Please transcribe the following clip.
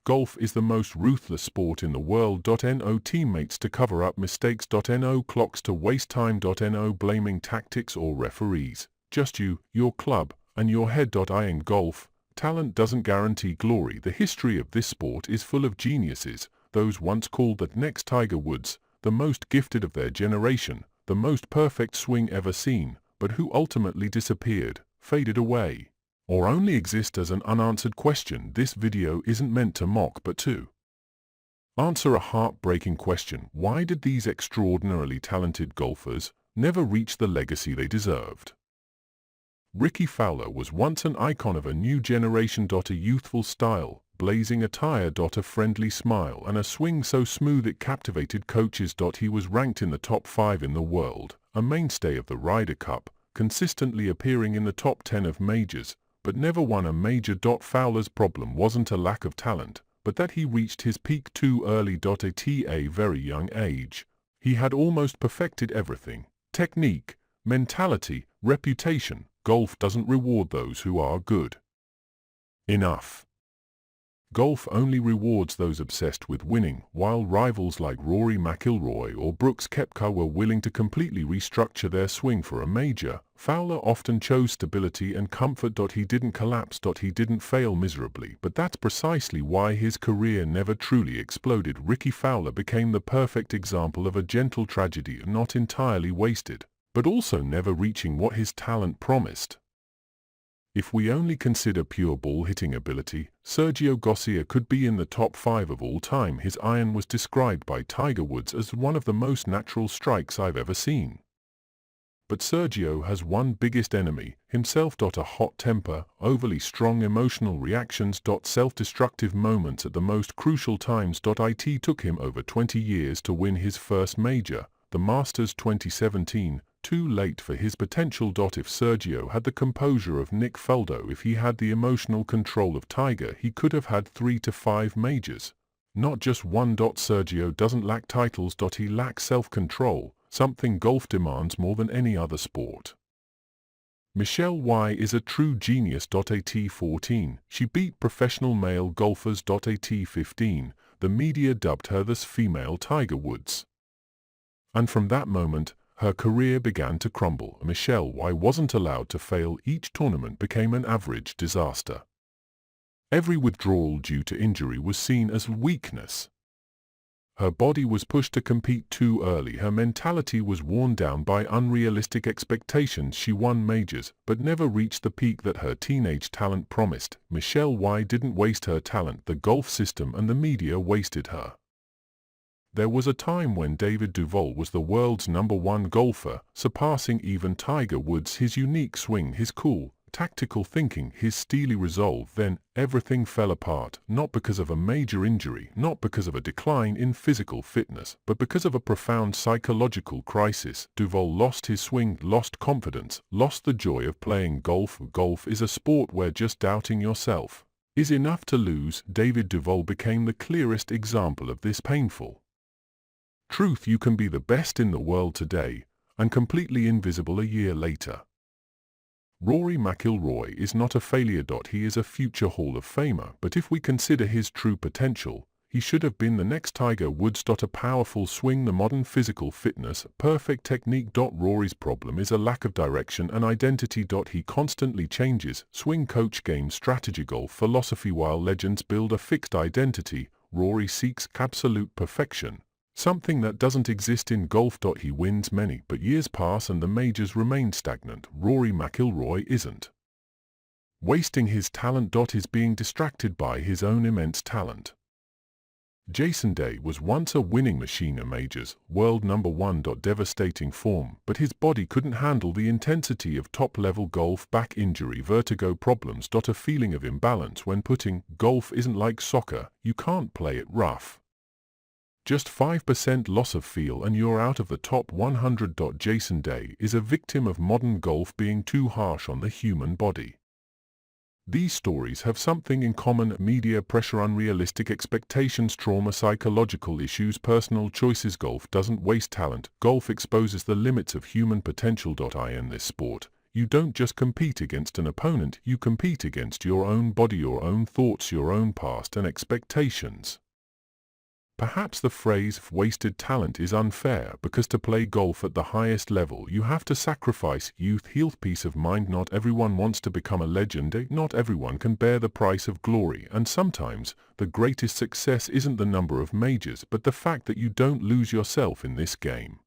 Golf is the most ruthless sport in the world. No teammates to cover up mistakes. No clocks to waste time. No blaming tactics or referees. Just you, your club, and your head. In golf, talent doesn't guarantee glory. The history of this sport is full of geniuses, those once called the next Tiger Woods, the most gifted of their generation, the most perfect swing ever seen, but who ultimately disappeared, faded away, or only exist as an unanswered question. This video isn't meant to mock but to answer a heartbreaking question. Why did these extraordinarily talented golfers never reach the legacy they deserved? Rickie Fowler was once an icon of a new generation. A youthful style, blazing attire. A friendly smile and a swing so smooth it captivated coaches. He was ranked in the top 5 in the world, a mainstay of the Ryder Cup, consistently appearing in the top 10 of majors, but never won a major. Fowler's problem wasn't a lack of talent, but that he reached his peak too early. At a very young age, he had almost perfected everything: technique, mentality, reputation. Golf doesn't reward those who are good enough. Golf only rewards those obsessed with winning. While rivals like Rory McIlroy or Brooks Koepka were willing to completely restructure their swing for a major, Fowler often chose stability and comfort. He didn't collapse. He didn't fail miserably, but that's precisely why his career never truly exploded. Rickie Fowler became the perfect example of a gentle tragedy, not entirely wasted, but also never reaching what his talent promised. If we only consider pure ball-hitting ability, Sergio Garcia could be in the top 5 of all time. His iron was described by Tiger Woods as one of the most natural strikes I've ever seen. But Sergio has one biggest enemy, himself. A hot temper, overly strong emotional reactions. Self-destructive moments at the most crucial times. It took him over 20 years to win his first major, the Masters 2017, too late for his potential. If Sergio had the composure of Nick Faldo, if he had the emotional control of Tiger, he could have had 3 to 5 majors, not just one. Sergio doesn't lack titles. He lacks self-control, something golf demands more than any other sport. Michelle Wie is a true genius. At 14, she beat professional male golfers. At 15, the media dubbed her the female Tiger Woods. And from that moment, her career began to crumble. Michelle Wie wasn't allowed to fail. Each tournament became an average disaster. Every withdrawal due to injury was seen as weakness. Her body was pushed to compete too early. Her mentality was worn down by unrealistic expectations. She won majors, but never reached the peak that her teenage talent promised. Michelle Wie didn't waste her talent. The golf system and the media wasted her. There was a time when David Duval was the world's #1 golfer, surpassing even Tiger Woods. His unique swing, his cool, tactical thinking, his steely resolve. Then, everything fell apart, not because of a major injury, not because of a decline in physical fitness, but because of a profound psychological crisis. Duval lost his swing, lost confidence, lost the joy of playing golf. Golf is a sport where just doubting yourself is enough to lose. David Duval became the clearest example of this painful truth. You can be the best in the world today, and completely invisible a year later. Rory McIlroy is not a failure. He is a future Hall of Famer, but if we consider his true potential, he should have been the next Tiger Woods. A powerful swing, the modern physical fitness, perfect technique. Rory's problem is a lack of direction and identity. He constantly changes swing, coach, game strategy, golf philosophy. While legends build a fixed identity, Rory seeks absolute perfection, something that doesn't exist in golf. He wins many, but years pass and the majors remain stagnant. Rory McIlroy isn't wasting his talent. He's being distracted by his own immense talent. Jason Day was once a winning machine at majors, world #1. Devastating form, but his body couldn't handle the intensity of top-level golf. Back injury, vertigo problems. A feeling of imbalance when putting. Golf isn't like soccer, you can't play it rough. Just 5% loss of feel and you're out of the top 100. Jason Day is a victim of modern golf being too harsh on the human body. These stories have something in common: media pressure, unrealistic expectations, trauma, psychological issues, personal choices. Golf doesn't waste talent. Golf exposes the limits of human potential. In this sport, you don't just compete against an opponent, you compete against your own body, your own thoughts, your own past and expectations. Perhaps the phrase wasted talent is unfair because to play golf at the highest level you have to sacrifice youth, health, peace of mind. Not everyone wants to become a legend, not everyone can bear the price of glory, and sometimes the greatest success isn't the number of majors but the fact that you don't lose yourself in this game.